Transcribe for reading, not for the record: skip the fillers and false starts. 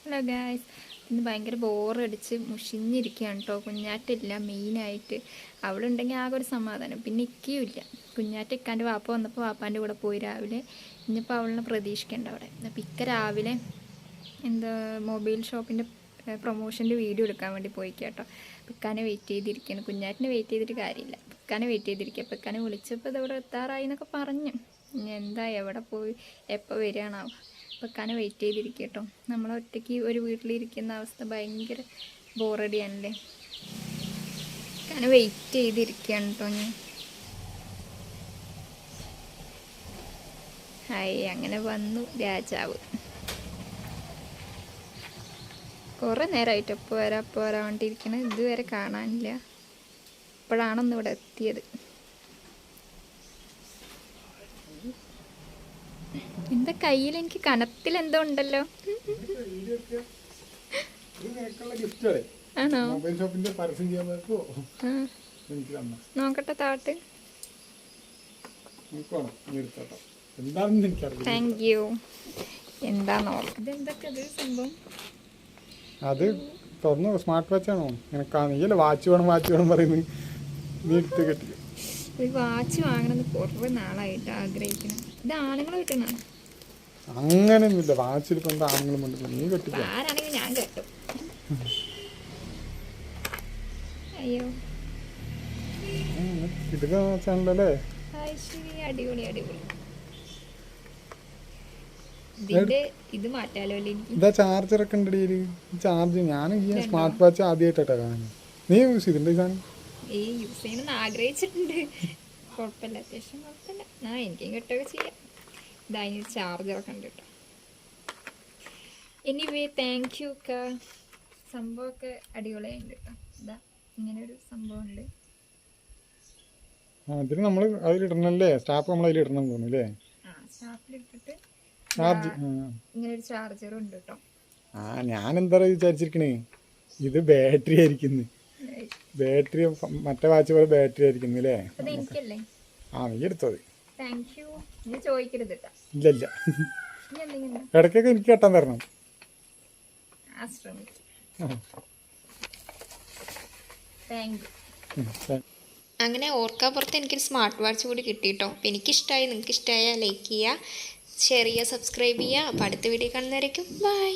Hello guys, ഇന്ന് ഭയങ്കര ബോറടിച്ച് മുഷിഞ്ഞിരിക്കുകയാണ് കേട്ടോ. കുഞ്ഞാറ്റില്ല മെയിനായിട്ട്. അവിടെ ഉണ്ടെങ്കിൽ ആകെ ഒരു സമാധാനം. പിന്നെ ഇല്ല. കുഞ്ഞാറ്റ ഇക്കാൻ്റെ വാപ്പ വന്നപ്പോൾ വാപ്പാൻ്റെ കൂടെ പോയി രാവിലെ. ഇന്നിപ്പോൾ അവളിനെ പ്രതീക്ഷിക്കേണ്ട അവിടെ. അപ്പം രാവിലെ എന്താ മൊബൈൽ ഷോപ്പിൻ്റെ പ്രൊമോഷൻ്റെ വീഡിയോ എടുക്കാൻ വേണ്ടി പോയി കേട്ടോ. ഇക്കാനെ വെയിറ്റ് ചെയ്തിരിക്കുകയാണ്. കുഞ്ഞാറ്റിനെ വെയിറ്റ് ചെയ്തിട്ട് കാര്യമില്ല. ഇക്കാനെ വെയിറ്റ് ചെയ്തിരിക്കുക. അപ്പോൾ ഇക്കാനെ വിളിച്ചപ്പോൾ ഇതവിടെ എത്താറായി എന്നൊക്കെ പറഞ്ഞു. ഇനി എന്താ എവിടെ പോയി എപ്പോൾ വരികയാണാവും. അപ്പോൾ ഇക്കാനെ വെയിറ്റ് ചെയ്തിരിക്കുക കേട്ടോ. നമ്മളൊറ്റയ്ക്ക് ഒരു വീട്ടിലിരിക്കുന്ന അവസ്ഥ ഭയങ്കര ബോറടിയാണല്ലേ. ഇക്കാനെ വെയിറ്റ് ചെയ്തിരിക്കുകയാണ് കേട്ടോ ഞാൻ. ഹായ്, അങ്ങനെ വന്നു രാജാവ്. കുറേ നേരമായിട്ട് എപ്പോൾ വരാണ്ടിരിക്കണത്. ഇതുവരെ കാണാനില്ല. ഇപ്പോഴാണൊന്ന് ഇവിടെ എത്തിയത്. എന്താ കയ്യിൽ എനിക്ക് കനത്തിൽ എന്തോ ഉണ്ടല്ലോ. ആണോ? നോക്കട്ടെ താട്ട്. Thank you. എന്താണോ ഇതെന്തൊക്കെ സംഭവം? അത് തുറന്നു സ്മാർട്ട് വാച്ച് ആണോ? നീയല്ലേ വാച്ച് വേണം പറയുന്നത്. നീ എടുത്ത് കെട്ടി ഒരു വാച്ച് വാങ്ങണമെന്ന് കുറേ നാളായിട്ട് ആഗ്രഹിക്കണം. ഇത് ആണുങ്ങൾ കിട്ടണ അങ്ങനെയൊന്നുമില്ല. വാച്ചിൽ ഇപ്പം എന്താ ആണുങ്ങളും ഉണ്ട്. നീ കെട്ടിക്കോ. ആരാണെങ്കിൽ ഞാൻ കെട്ടും. അയ്യോ, കിട്ടുന്ന വാച്ചാണല്ലോ. അടിപൊളി അടിപൊളി. ഇത് മാറ്റാലോ അല്ലേ? ഇതാ ചാർജർ ഒക്കെ ഉണ്ട്. ചാർജ് ഞാൻ ഈ സ്മാർട്ട് വാച്ച് ആദ്യമായിട്ടാ കാണുന്നത്. നീ യൂസ് ചെയ്തിട്ടുണ്ട് ഈ സാധനം? യൂസ് ചെയ്യണമെന്ന് ആഗ്രഹിച്ചിട്ടുണ്ട്. കുഴപ്പമില്ല, അത്യാവശ്യം കുഴപ്പമില്ല. എനിക്കും കിട്ടുകയൊക്കെ ചെയ്യാം. ഇതായി ചാർജറൊക്കെ ഉണ്ട് കേട്ടോ. എനിവേ താങ്ക് യു ഒക്കെ. സംഭവമൊക്കെ അടിപൊളിയായിട്ടുണ്ട് കേട്ടോ. ഇതാ ഇങ്ങനൊരു സംഭവം ഉണ്ട്. അതിന് നമ്മൾ അതിലിടണല്ലേ? സ്റ്റാപ്പ് നമ്മൾ അതിലിടണം തോന്നുന്നു. സ്റ്റാപ്പിലിട്ടിട്ട് ചാർജ് ഇങ്ങനൊരു ചാർജറും ഉണ്ട് കേട്ടോ. ഞാൻ എന്താ വിചാരിച്ചിരിക്കണേ, ഇത് ബാറ്ററി ആയിരിക്കുന്നു. ബാറ്ററി മറ്റേ വാച്ച് പോലെ ബാറ്ററി ആയിരിക്കുന്നു അല്ലേ? നീ എടുത്തത്. ഇല്ല ഇടയ്ക്കൊക്കെ എനിക്ക് കെട്ടാൻ തരണം. അങ്ങനെ ഓർക്കാപ്പുറത്ത് എനിക്കൊരു സ്മാർട്ട് വാച്ച് കൂടി കിട്ടിയിട്ടോ. അപ്പം എനിക്കിഷ്ടമായി. നിങ്ങൾക്ക് ഇഷ്ടമായാൽ ലൈക്ക് ചെയ്യുക, ഷെയർ ചെയ്യുക, സബ്സ്ക്രൈബ് ചെയ്യുക. അപ്പോൾ അടുത്ത വീഡിയോ കാണുന്നവരേക്കും ബൈ.